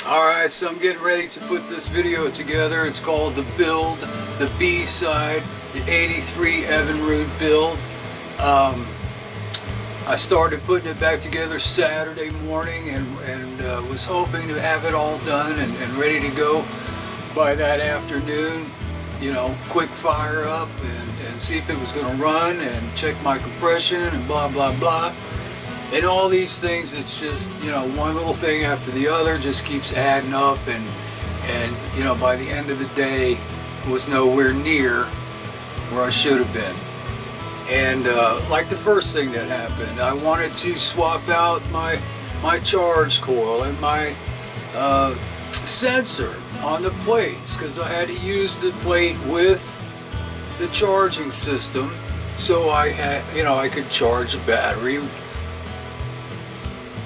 Alright, so I'm getting ready to put this video together. It's called The Build, the B-side, the 83 Evinrude build. I started putting it back together Saturday morning and was hoping to have it all done and ready to go by that afternoon. You know, quick fire up and see if it was going to run and check my compression and blah blah blah. And all these things, it's just, you know, one little thing after the other just keeps adding up, and you know, by the end of the day was nowhere near where I should have been. And like the first thing that happened, I wanted to swap out my charge coil and my sensor on the plates, because I had to use the plate with the charging system so I had, you know, I could charge a battery,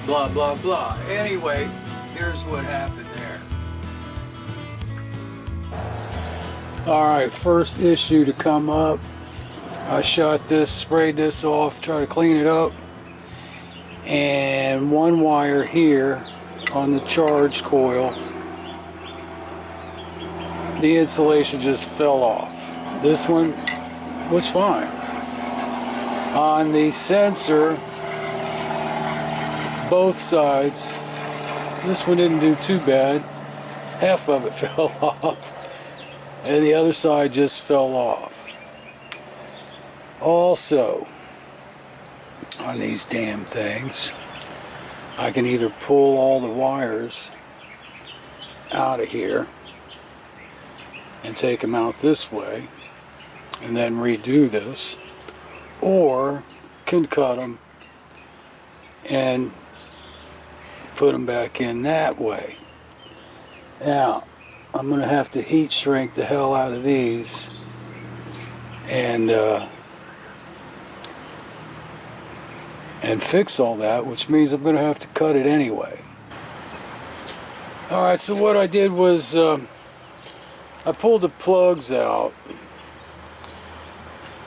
blah blah blah. Anyway, here's what happened there. Alright, first issue to come up. I shot this, sprayed this off, try to clean it up, and one wire here on the charge coil, the insulation just fell off. This one was fine. On the sensor, both sides, this one didn't do too bad. Half of it fell off and the other side just fell off. Also, on these damn things, I can either pull all the wires out of here and take them out this way and then redo this, or can cut them and put them back in that way. Now, I'm going to have to heat shrink the hell out of these and fix all that, which means I'm going to have to cut it anyway. Alright, so what I did was I pulled the plugs out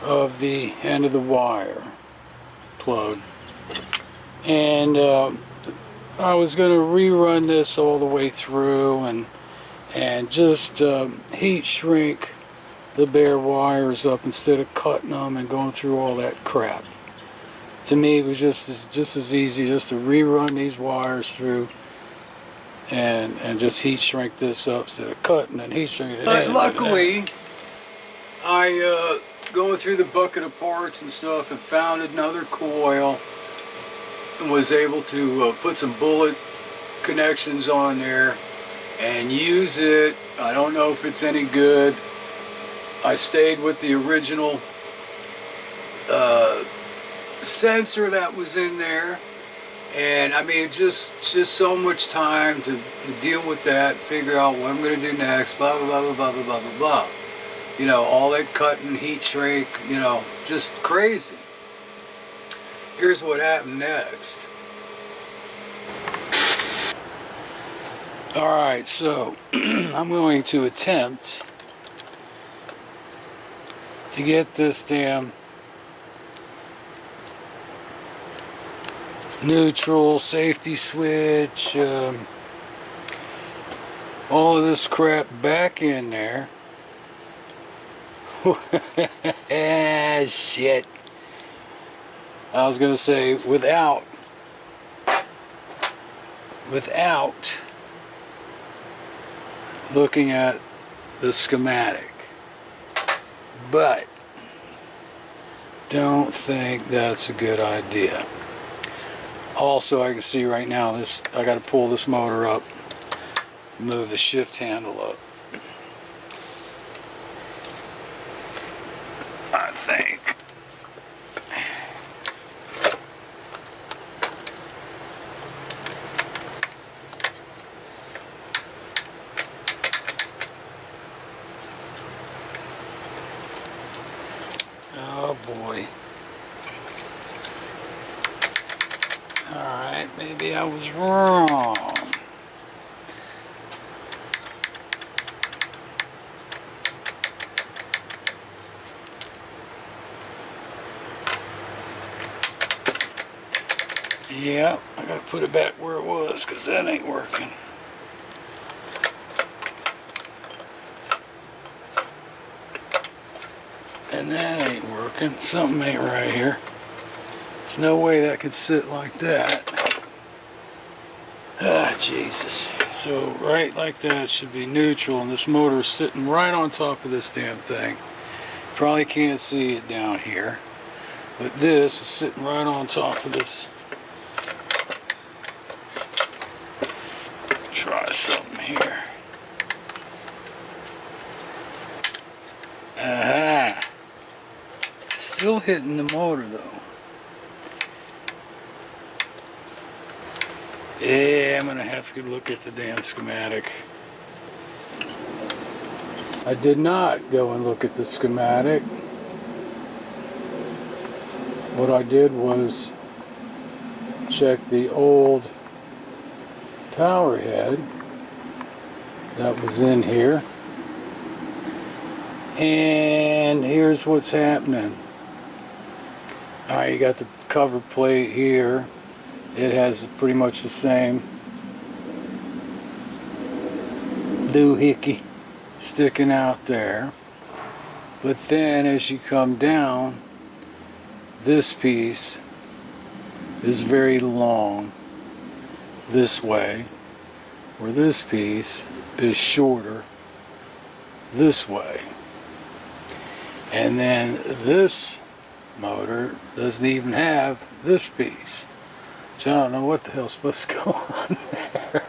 of the end of the wire plug, and I was going to rerun this all the way through and just heat shrink the bare wires up instead of cutting them and going through all that crap. To me, it was just as easy just to rerun these wires through and just heat shrink this up instead of cutting and heat shrinking it. But luckily, I going through the bucket of parts and stuff and found another coil and was able to put some bullet connections on there and use it. I don't know if it's any good. I stayed with the original sensor that was in there, and I mean, just so much time to deal with that, figure out what I'm going to do next, blah blah blah blah blah blah blah blah. You know, all that cutting, heat shrink, you know, just crazy. Here's what happened next. Alright, so I'm going to attempt to get this damn neutral, safety switch, all of this crap back in there. Shit. I was gonna say without looking at the schematic, but don't think that's a good idea. Also, I can see right now this, I got to pull this motor up, move the shift handle up. I think. Oh boy. Alright, maybe I was wrong. Yeah, I gotta put it back where it was because that ain't working. And that ain't working. Something ain't right here. There's no way that could sit like that. Ah, Jesus. So right like that should be neutral, and this motor's sitting right on top of this damn thing. Probably can't see it down here, but this is sitting right on top of this. Try something here. Aha! Still hitting the motor though. Yeah, I'm gonna have to look at the damn schematic. I did not go and look at the schematic. What I did was check the old tower head that was in here. And here's what's happening. Alright, you got the cover plate here. It has pretty much the same doohickey sticking out there. But then as you come down, this piece is very long this way, where this piece is shorter this way. And then this motor doesn't even have this piece. So I don't know what the hell's supposed to go on there.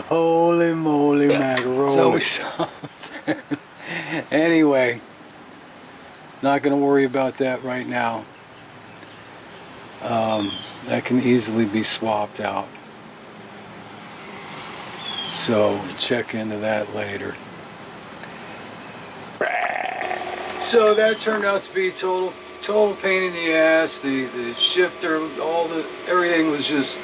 Holy moly macaroni. It's always something. Anyway, not going to worry about that right now. That can easily be swapped out. So check into that later. So that turned out to be total pain in the ass. The shifter, everything was just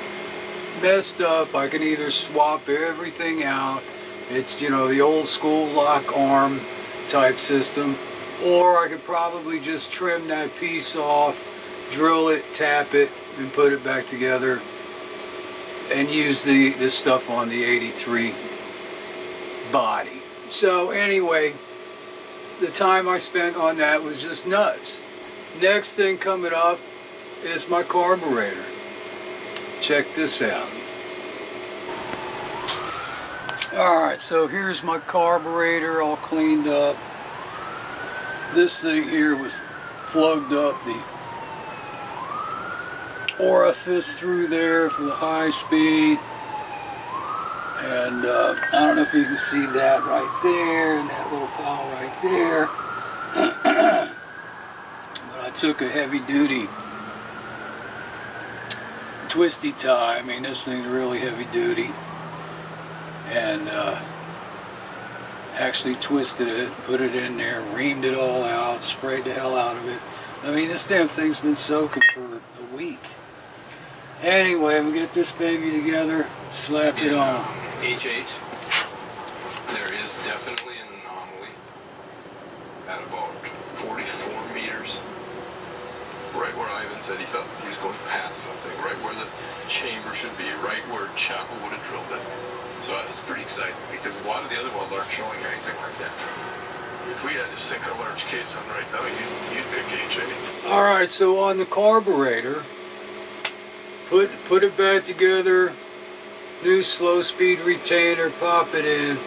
messed up. I can either swap everything out. It's, you know, the old school lock arm type system, or I could probably just trim that piece off, drill it, tap it, and put it back together, and use this stuff on the 83 body. So anyway, the time I spent on that was just nuts. Next thing coming up is my carburetor. Check this out. Alright, so here's my carburetor all cleaned up. This thing here was plugged up, the orifice through there for the high speed. And I don't know if you can see that right there, and that little pile right there. But I took a heavy duty twisty tie. I mean, this thing's really heavy duty. And actually twisted it, put it in there, reamed it all out, sprayed the hell out of it. I mean, this damn thing's been soaking for a week. Anyway, we get this baby together, slap it on. H8, there is definitely an anomaly at about 44 meters, right where Ivan said he thought he was going past something, right where the chamber should be, right where Chapel would have drilled it. So I was pretty excited because a lot of the other wells aren't showing anything like that. If we had to sink a large case on right now, you'd pick H8. Alright, so on the carburetor, put it back together, new slow speed retainer, pop it in,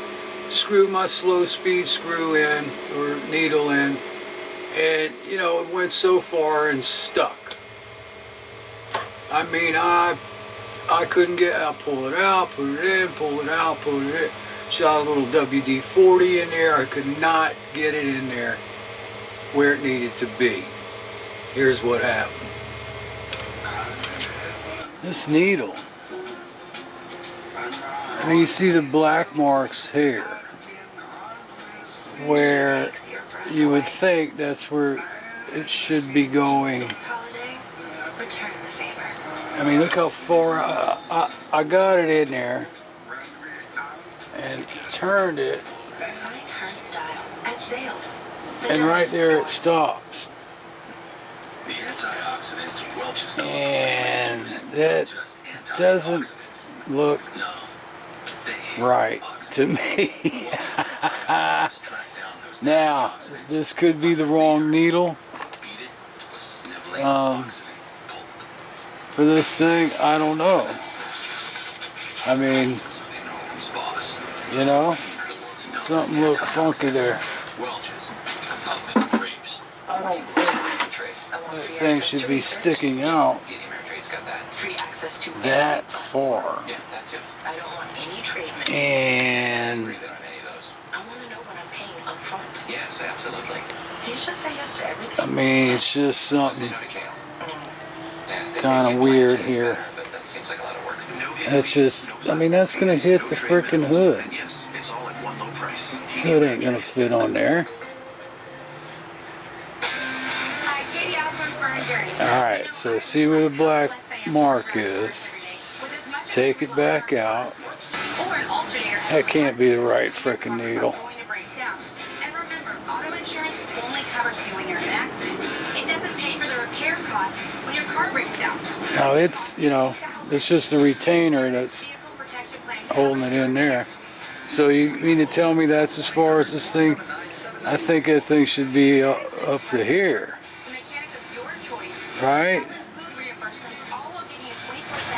screw my slow speed screw in, or needle in, and you know, it went so far and stuck. I mean, I couldn't I'll pull it out, put it in, pull it out, put it in. Shot a little WD-40 in there. I could not get it in there where it needed to be. Here's what happened. This needle, I mean, you see the black marks here, where you would think that's where it should be going. I mean, look how far I got it in there and turned it, and right there it stops. And that doesn't look Now, this could be the wrong needle for this thing. I don't know. I mean, you know, something looked funky there. I don't think that thing should be sticking out that far. And yes, absolutely. Do you just say yes to everything? I mean, it's just something kind of weird here. That's just, I mean, that's going to hit the freaking hood. Hood ain't going to fit on there. Alright, so see where the black mark is. Take it back out. That can't be the right frickin' needle. And remember, auto insurance only covers you when you're in an accident. It doesn't pay for the repair costs when your car breaks down. Now it's, you know, it's just the retainer that's holding it in there. So you mean to tell me that's as far as this thing? I think that thing should be up to here. Right?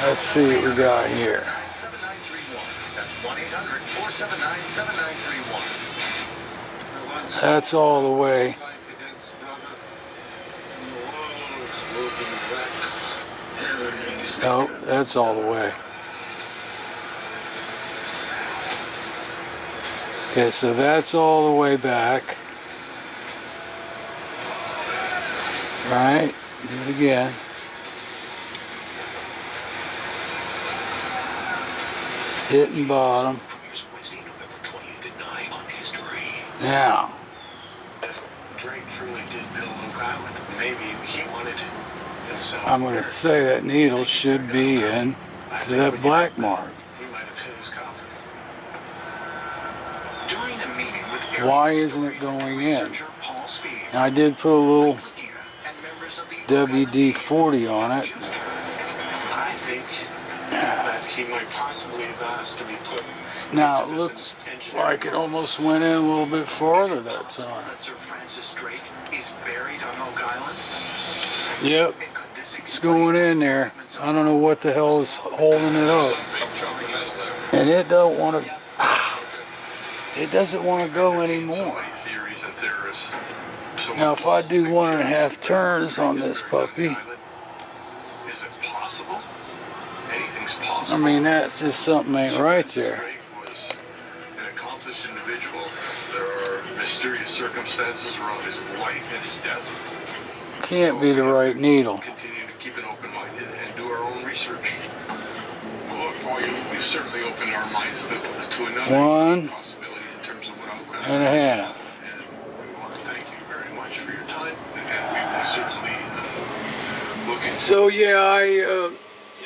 Let's see what we got here. That's all the way. No, that's all the way. Okay, so that's all the way back. Right? Do it again. Hitting bottom. Now. I'm going to say that needle should be in to that black mark. Why isn't it going in? Now, I did put a little WD-40 on it. I think that he might possibly have asked to be put. Now it looks like it almost went in a little bit farther that time. Yep, it's going in there. I don't know what the hell is holding it up. And it don't want to. It doesn't want to go anymore. Now if I do 1.5 turns on this puppy, I mean that's just something ain't right there. Mysterious circumstances around his life and his death. Can't be the right needle. Continue to keep an open mind and do our own research. Well, we certainly opened our minds to another possibility in terms of what outcomes. 1.5. And we want to thank you very much for your time, and we will certainly look into. So yeah,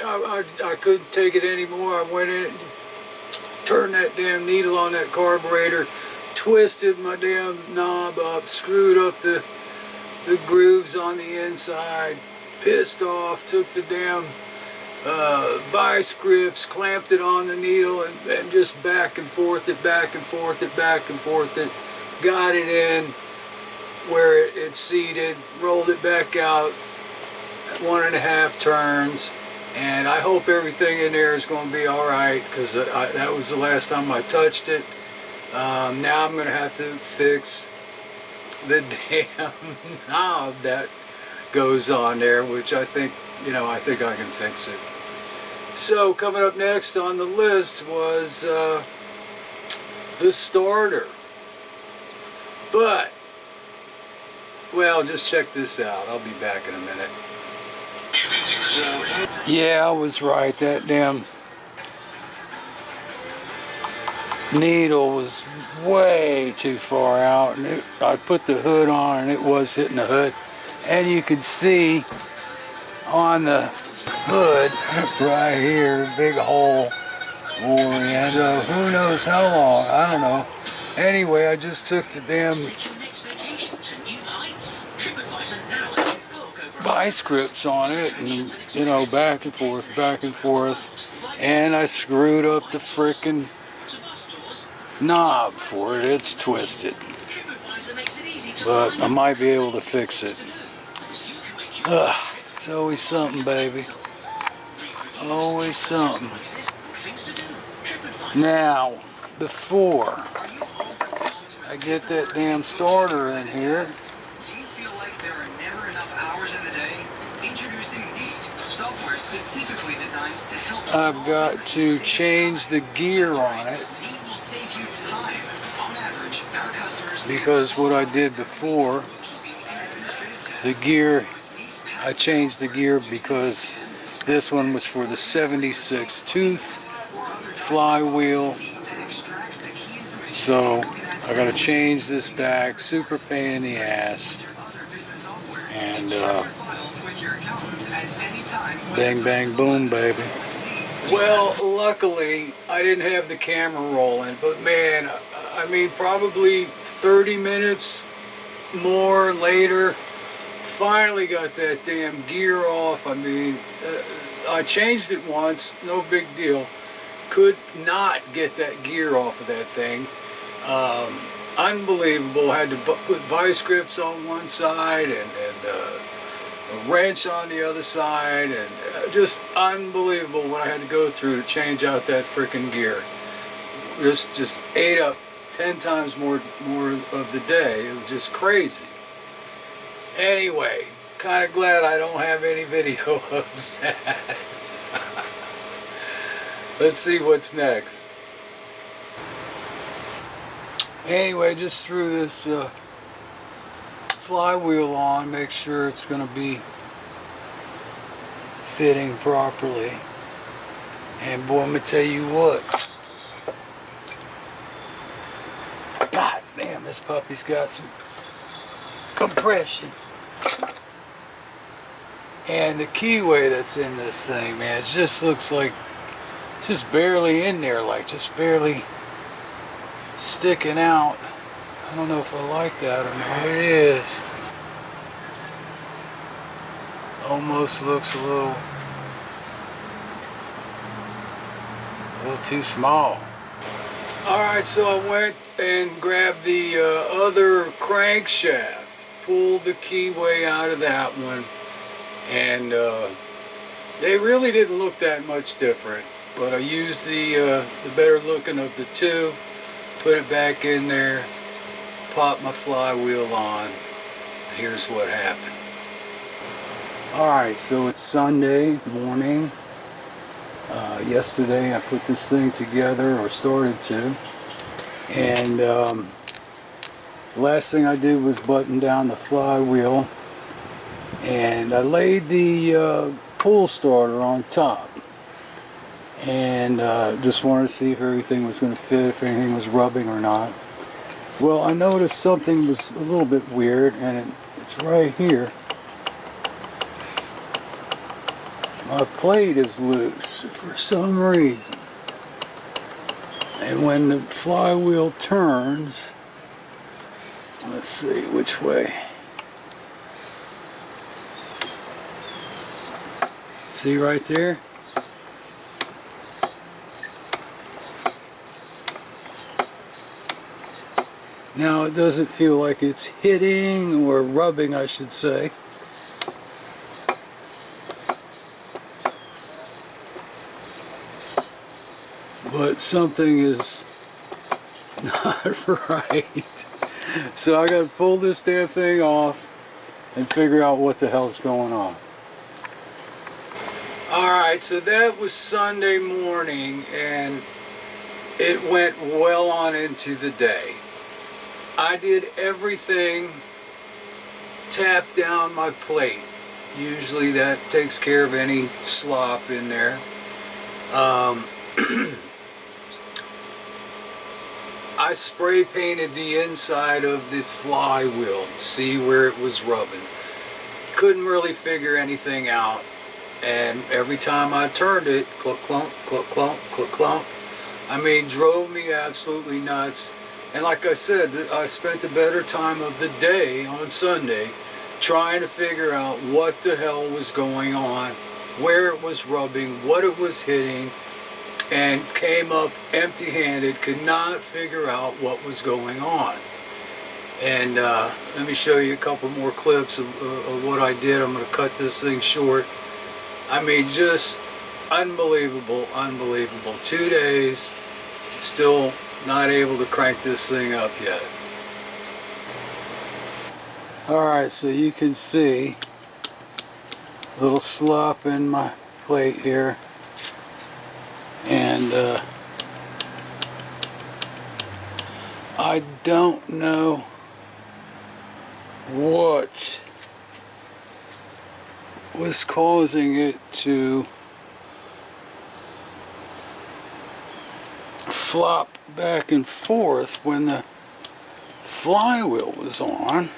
I couldn't take it anymore. I went in, turned that damn needle on that carburetor, twisted my damn knob up, screwed up the grooves on the inside, pissed off, took the damn vice grips, clamped it on the needle, and just back and forth it, back and forth it, back and forth it, got it in where it's seated, rolled it back out at 1.5 turns, and I hope everything in there is going to be alright, because that was the last time I touched it. Now I'm going to have to fix the damn knob that goes on there, which I think, you know, I think I can fix it. So coming up next on the list was the starter. But, well, just check this out. I'll be back in a minute. Yeah, I was right. That damn needle was way too far out, and I put the hood on and it was hitting the hood, and you could see on the hood right here, big hole for in. So who knows how long, I don't know. Anyway, I just took the damn vice grips on it and, you know, back and forth, and I screwed up the frickin' knob for it. It's twisted. but I might be able to fix it. It's always something, baby. Always something. Now, before I get that damn starter in here, Do you feel like there are never enough hours in the day? Introducing Neat, software specifically designed to help. I've got to change the gear on it, Neat will save you time. On average, our customers because what I did before, the gear, I changed the gear because this one was for the 76 tooth flywheel. So I got to change this back, super pain in the ass, and bang bang boom, baby. Well, luckily I didn't have the camera rolling, but man, I mean probably 30 minutes more later, finally got that damn gear off. I mean, I changed it once, no big deal. Could not get that gear off of that thing. Unbelievable. Had to put vice grips on one side and a wrench on the other side, and just unbelievable what I had to go through to change out that freaking gear. Just ate up 10 times more of the day. It was just crazy. Anyway, kind of glad I don't have any video of that. Let's see what's next. Anyway, just threw this flywheel on, make sure it's going to be fitting properly. And boy, I'm going to tell you what. God damn, this puppy's got some compression. And the keyway that's in this thing, man, it just looks like it's just barely in there, like just barely sticking out. I don't know if I like that or not. It is. Almost looks a little too small. Alright, so I went and grabbed the other crankshaft, pulled the keyway out of that one, and they really didn't look that much different. But I used the better looking of the two, put it back in there, popped my flywheel on. Here's what happened. Alright, so it's Sunday morning. Yesterday I put this thing together, or started to, and the last thing I did was button down the flywheel, and I laid the pull starter on top. And just wanted to see if everything was going to fit, if anything was rubbing or not. Well, I noticed something was a little bit weird, and it's right here. My plate is loose for some reason. And when the flywheel turns, let's see which way. See right there? Now it doesn't feel like it's hitting or rubbing, I should say. But something is not right. So I got to pull this damn thing off and figure out what the hell's going on. Alright, so that was Sunday morning, and it went well on into the day. I did everything, tapped down my plate. Usually that takes care of any slop in there. I spray painted the inside of the flywheel, see where it was rubbing. Couldn't really figure anything out, and every time I turned it, cluck clunk, cluck clunk, cluck clunk. I mean, drove me absolutely nuts. And like I said, I spent the better time of the day on Sunday trying to figure out what the hell was going on, where it was rubbing, what it was hitting, and came up empty-handed, could not figure out what was going on. And let me show you a couple more clips of what I did. I'm going to cut this thing short. I mean, just unbelievable, unbelievable. 2 days, still not able to crank this thing up yet. Alright, so you can see a little slop in my plate here. And I don't know what was causing it to flop back and forth when the flywheel was on,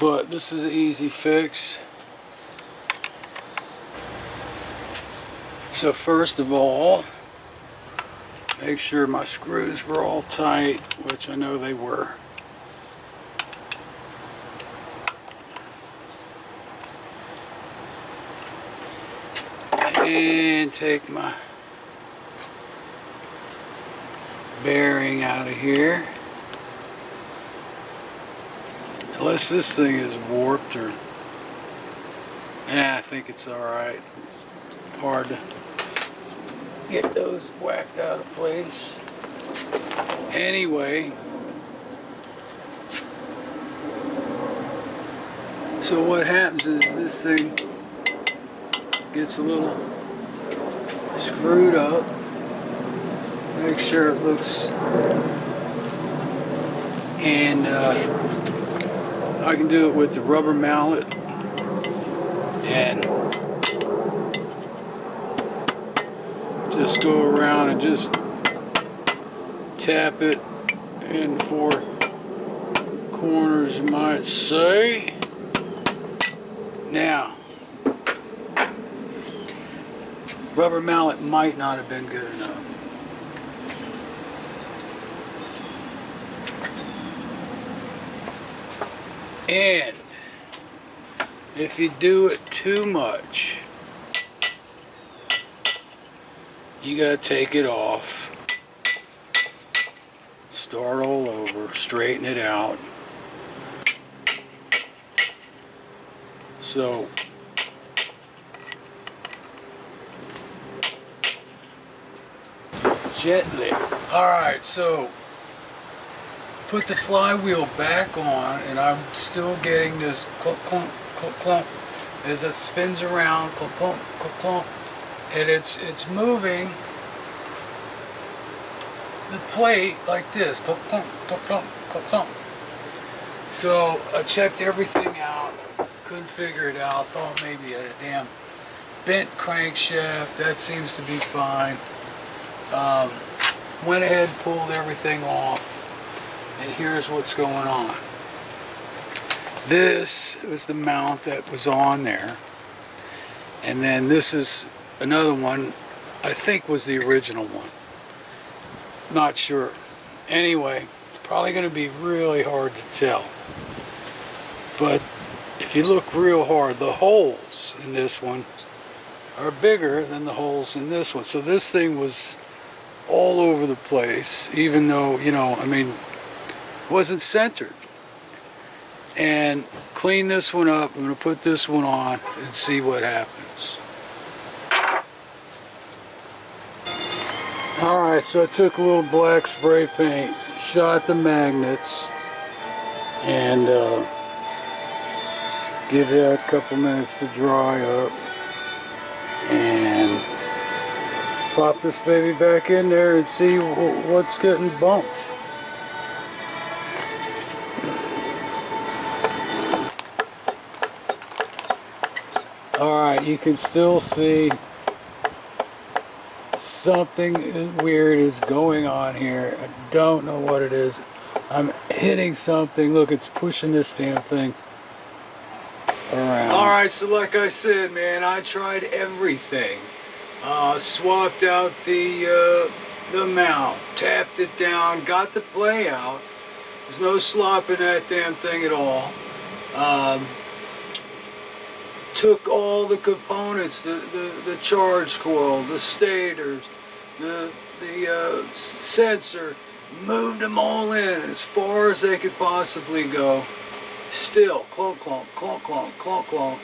but this is an easy fix. So first of all, make sure my screws were all tight, which I know they were. And take my bearing out of here. Unless this thing is warped or... yeah, I think it's alright. It's hard to get those whacked out of place. Anyway, so what happens is this thing gets a little screwed up. Make sure it looks, and I can do it with the rubber mallet and just go around and just tap it in 4 corners, you might say. Now, rubber mallet might not have been good enough. And if you do it too much, you gotta take it off, start all over, straighten it out. So gently. Alright, so put the flywheel back on, and I'm still getting this clunk, clunk, clunk, clunk as it spins around, clunk, clunk, clunk, clunk, and it's moving the plate like this, clunk, clunk, clunk, clunk, clunk, clunk. So I checked everything out, couldn't figure it out, thought maybe I had a damn bent crankshaft. That seems to be fine. Went ahead, pulled everything off. And here's what's going on. This was the mount that was on there. And then this is another one, I think was the original one. Not sure. Anyway, it's probably going to be really hard to tell. But if you look real hard, the holes in this one are bigger than the holes in this one. So this thing was all over the place, even though, you know, I mean, wasn't centered. And clean this one up. I'm going to put this one on and see what happens. Alright, so I took a little black spray paint, shot the magnets, and give that a couple minutes to dry up, and pop this baby back in there and see what's getting bumped. Alright, you can still see something weird is going on here. I don't know what it is. I'm hitting something. Look, it's pushing this damn thing around. Alright, so like I said, man, I tried everything. Swapped out the mount, tapped it down, got the play out. There's no slop in that damn thing at all. Took all the components, the charge coil, the stators, the sensor, moved them all in as far as they could possibly go. Still, clunk, clunk, clunk, clunk, clunk, clunk.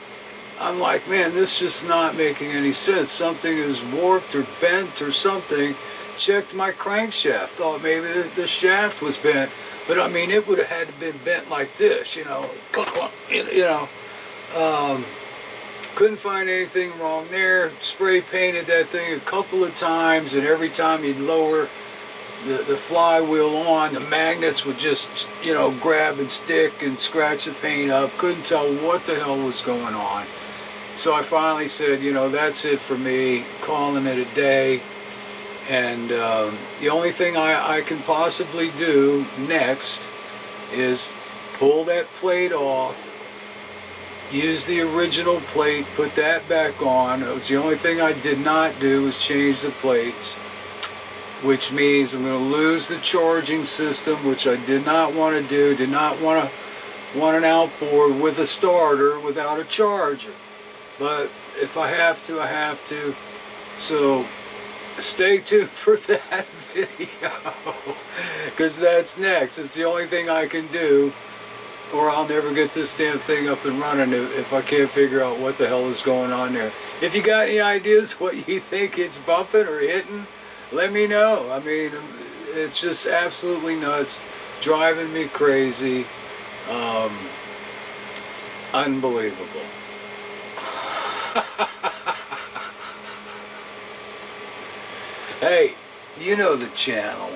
I'm like, man, this is just not making any sense. Something is warped or bent or something. Checked my crankshaft, thought maybe the shaft was bent, but I mean, it would have had to been bent like this, you know, clunk, clunk, you know. Couldn't find anything wrong there. Spray painted that thing a couple of times, and every time you'd lower the flywheel on, the magnets would just, you know, grab and stick and scratch the paint up. Couldn't tell what the hell was going on. So I finally said, you know, that's it for me, calling it a day. And the only thing I can possibly do next is pull that plate off, use the original plate, put that back on. It was the only thing I did not do was change the plates, which means I'm going to lose the charging system, which I did not want to do. Did not want an outboard with a starter without a charger. But if I have to, I have to. So stay tuned for that video, because that's next. It's the only thing I can do, or I'll never get this damn thing up and running if I can't figure out what the hell is going on there. If you got any ideas what you think it's bumping or hitting, let me know. I mean, it's just absolutely nuts, driving me crazy. Unbelievable. Hey, you know the channel.